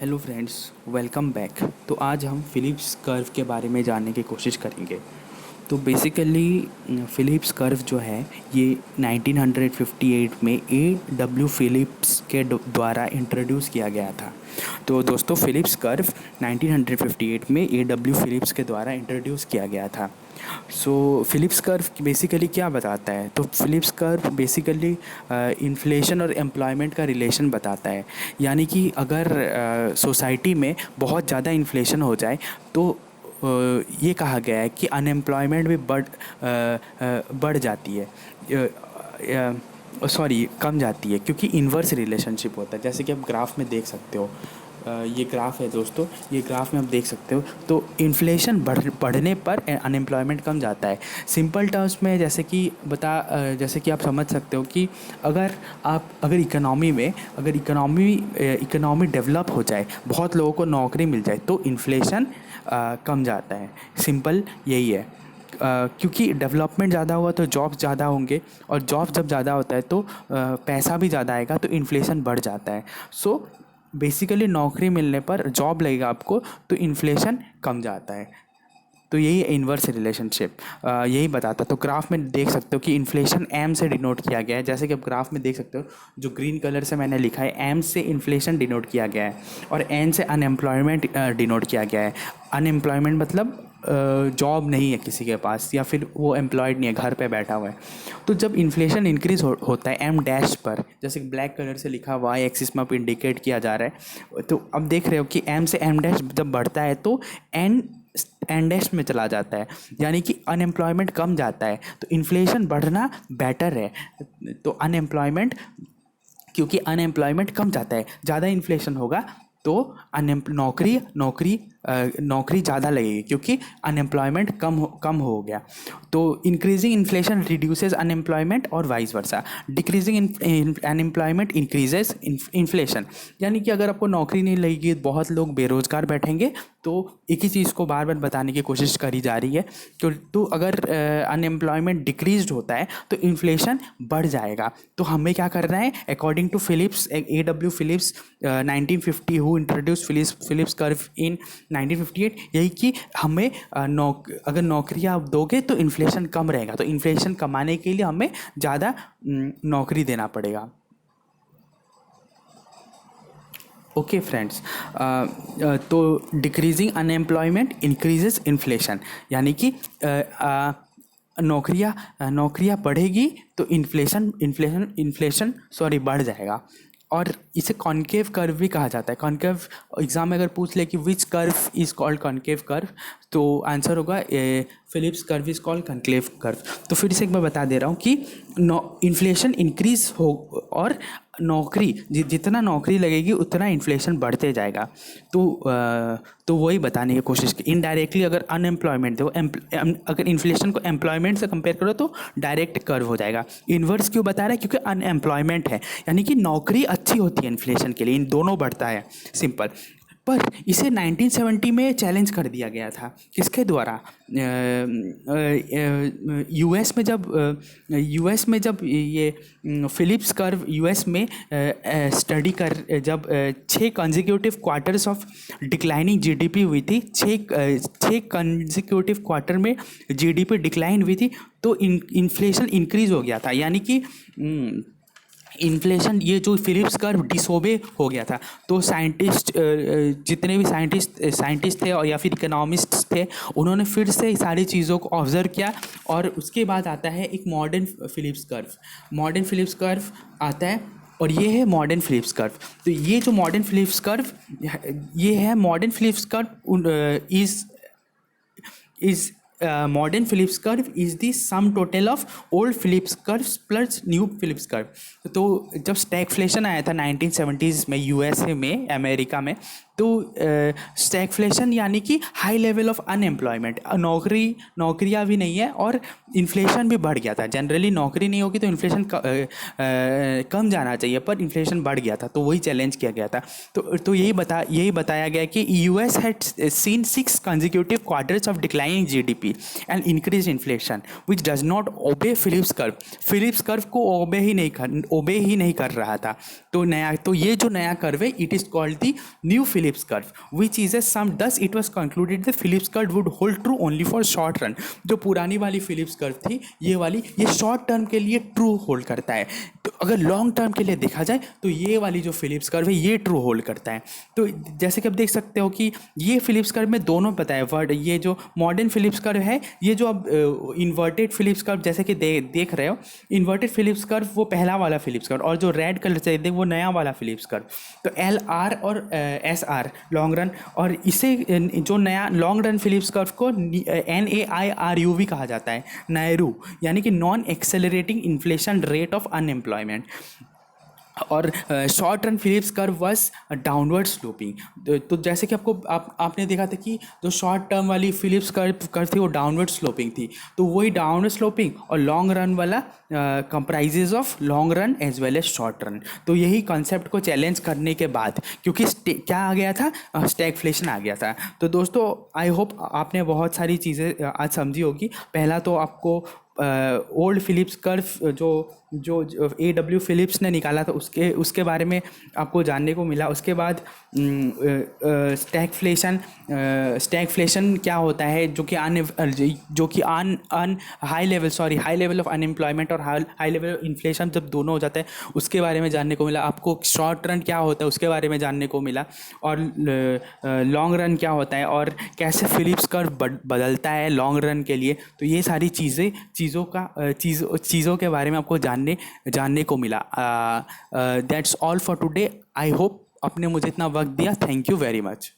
Hello friends, welcome back. तो आज हम फ़िलिप्स कर्व के बारे में जानने की कोशिश करेंगे। तो बेसिकली फ़िलिप्स कर्व जो है ये 1958 में ए डब्ल्यू फ़िलिप्स के द्वारा इंट्रोड्यूस किया गया था। तो दोस्तों, फ़िलिप्स कर्व 1958 में ए डब्ल्यू फ़िलिप्स के द्वारा इंट्रोड्यूस किया गया था। सो फ़िलिप्स कर्व बेसिकली क्या बताता है? तो फ़िलिप्स कर्व बेसिकली इन्फ्लेशन और एम्प्लॉयमेंट का रिलेशन बताता है। यानी कि अगर सोसाइटी में बहुत ज़्यादा इन्फ्लेशन हो जाए तो ये कहा गया है कि अनएम्प्लॉयमेंट भी बढ़ जाती है, सॉरी कम जाती है, क्योंकि इन्वर्स रिलेशनशिप होता है। जैसे कि आप ग्राफ में देख सकते हो, ये ग्राफ है दोस्तों, ये ग्राफ में आप देख सकते हो। तो इन्फ्लेशन बढ़ने पर अनएम्प्लॉयमेंट कम जाता है। सिंपल टर्म्स में जैसे कि आप समझ सकते हो कि अगर इकोनॉमी डेवलप हो जाए, बहुत लोगों को नौकरी मिल जाए, तो इन्फ्लेशन कम जाता है। सिंपल यही है। क्योंकि डेवलपमेंट ज़्यादा हुआ तो जॉब्स ज़्यादा होंगे, और जॉब जब ज़्यादा होता है तो पैसा भी ज़्यादा आएगा, तो इन्फ्लेशन बढ़ जाता है। सो बेसिकली नौकरी मिलने पर, जॉब लगेगा आपको, तो इन्फ्लेशन कम जाता है। तो यही इन्वर्स रिलेशनशिप यही बताता। तो ग्राफ में देख सकते हो कि इन्फ्लेशन एम से डिनोट किया गया है। जैसे कि आप ग्राफ में देख सकते हो, जो ग्रीन कलर से मैंने लिखा है, एम से इन्फ्लेशन डिनोट किया गया है, और एन से अनएम्प्लॉयमेंट डिनोट किया गया है। अनएम्प्लॉयमेंट मतलब जॉब नहीं है किसी के पास, या फिर वो एम्प्लॉयड नहीं है, घर पे बैठा हुआ है। तो जब इन्फ्लेशन इंक्रीज होता है एम डैश पर, जैसे ब्लैक कलर से लिखा वाई एक्सिस में इंडिकेट किया जा रहा है, तो अब देख रहे हो कि एम से एम डैश जब बढ़ता है तो एन एंडेस्ट में चला जाता है, यानी कि अनएम्प्लॉयमेंट कम जाता है। तो इन्फ्लेशन बढ़ना बेटर है। तो क्योंकि अनएम्प्लॉयमेंट कम जाता है, ज़्यादा इन्फ्लेशन होगा तो नौकरी ज़्यादा लगेगी, क्योंकि अनएम्प्लॉयमेंट कम हो गया। तो इंक्रीजिंग इन्फ्लेशन रिड्यूसेस अनएम्प्लॉयमेंट और vice versa. Decreasing unemployment increases inflation. यानी कि अगर आपको नौकरी नहीं लगेगी, बहुत लोग बेरोजगार बैठेंगे। तो एक ही चीज़ को बार बार बताने की कोशिश करी जा रही है। तो अगर अनएम्प्लॉयमेंट डिक्रीज होता है तो इन्फ्लेशन बढ़ जाएगा। तो हमें क्या करना है? According to Phillips, A W Phillips 1950 who introduce Phillips curve in 1958, यही कि हमें अगर नौकरियां आप दोगे तो इन्फ्लेशन कम रहेगा। तो इन्फ्लेशन कमाने के लिए हमें ज़्यादा नौकरी देना पड़ेगा। ओके फ्रेंड्स, तो डिक्रीजिंग अनएम्प्लॉयमेंट इंक्रीजेस इन्फ्लेशन, यानी कि नौकरियां बढ़ेगी तो इन्फ्लेशन सॉरी बढ़ जाएगा। और इसे कॉन्केव कर्व भी कहा जाता है। कॉन्केव, एग्जाम में अगर पूछ ले कि which curve is called concave curve, तो आंसर होगा Phillips curve is called concave curve. तो फिर से एक बार बता दे रहा हूँ कि इन्फ्लेशन इंक्रीज हो, और जितना नौकरी लगेगी उतना इन्फ्लेशन बढ़ते जाएगा। तो वही बताने की कोशिश की। इनडायरेक्टली अगर अनएम्प्लॉयमेंट दो, अगर इन्फ्लेशन को एम्प्लॉयमेंट से कंपेयर करो तो डायरेक्ट कर्व हो जाएगा। इन्वर्स क्यों बता रहा है? क्योंकि अनएम्प्लॉयमेंट है, यानी कि नौकरी अच्छी होती है इन्फ्लेशन के लिए, इन दोनों बढ़ता है। सिंपल। पर इसे 1970 में चैलेंज कर दिया गया था। किसके द्वारा? यूएस में जब ये फिलिप्स कर्व यूएस में स्टडी कर जब 6 consecutive quarters of declining GDP हुई थी, 6 कंजिक्यूटिव क्वार्टर में जीडीपी डिक्लाइन हुई थी, तो इन्फ्लेशन इंक्रीज हो गया था। यानी कि इन्फ्लेशन, ये जो फिलिप्स कर्व डिसोबे हो गया था। तो जितने भी साइंटिस्ट थे, और या फिर इकोनॉमिस्ट्स थे, उन्होंने फिर से सारी चीज़ों को ऑब्जर्व किया। और उसके बाद आता है एक मॉडर्न फिलिप्स कर्व आता है, और ये है मॉडर्न फिलिप्स कर्व। तो ये जो मॉडर्न फिलिप्स कर्व, ये है modern Philips curve is modern Phillips curve is the sum total of old Phillips curves plus new Phillips curve। तो जब स्टैगफ्लेशन आया था 1970s में यूएसए में, अमेरिका में, तो स्टैगफ्लेशन यानी कि हाई लेवल ऑफ अनएम्प्लॉयमेंट, नौकरियां भी नहीं है, और इन्फ्लेशन भी बढ़ गया था। जनरली नौकरी नहीं होगी तो इन्फ्लेशन कम जाना चाहिए, पर इन्फ्लेशन बढ़ गया था। तो वही चैलेंज किया गया था। तो यही बताया गया कि US had seen 6 consecutive quarters of declining GDP and increased inflation which does not obey Phillips curve को ओबे ही नहीं कर रहा था। तो ये जो नया कर्व है, it is called the new Phillips Phillips curve, which is a sum. Thus it was concluded the Phillips curve would hold true only for short run. जो पुरानी वाली Phillips curve थी, ये वाली, ये शॉर्ट टर्म के लिए ट्रू होल्ड करता है। तो अगर लॉन्ग टर्म के लिए देखा जाए तो ये वाली जो Phillips curve है ये ट्रू होल्ड करता है। तो जैसे कि आप देख सकते हो कि ये Phillips curve में दोनों पता है वर्ड, ये जो मॉडर्न Phillips curve है, ये जो अब इन्वर्टेड Phillips curve जैसे कि देख रहे हो, इन्वर्टेड Phillips curve वो पहला वाला Phillips curve, और जो रेड कलर से देख वो नया वाला Phillips curve। तो एल आर और एस आर लॉन्ग रन, और इसे जो नया लॉन्ग रन Phillips curve को NAIRU भी कहा जाता है, नायरू, यानी कि non accelerating inflation rate of unemployment. और short run Phillips curve was downward sloping. तो जैसे कि आपने देखा था कि जो शॉर्ट टर्म वाली Phillips curve थी वो डाउनवर्ड स्लोपिंग थी, तो वही डाउनवर्ड स्लोपिंग और लॉन्ग रन वाला comprises of long run as well as short run. तो यही कॉन्सेप्ट को चैलेंज करने के बाद, क्योंकि क्या आ गया था, स्टैगफ्लेशन आ गया था। तो दोस्तों आई होप आपने बहुत सारी चीज़ें आज समझी होगी। पहला तो आपको ओल्ड Phillips curve जो AW Phillips ने निकाला था उसके बारे में आपको जानने को मिला। उसके बाद स्टैगफ्लेशन क्या होता है, जो कि हाई लेवल ऑफ अनएम्प्लॉयमेंट और हाई लेवल ऑफ इन्फ्लेशन जब दोनों हो जाता है उसके बारे में जानने को मिला। आपको शॉर्ट रन क्या होता है उसके बारे में जानने को मिला, और लॉन्ग रन क्या होता है और कैसे Phillips curve बदलता है लॉन्ग रन के लिए। तो ये सारी चीज़ों के बारे में आपको जानने को मिला। That's all for today. I hope आपने मुझे इतना वक्त दिया। Thank you very much.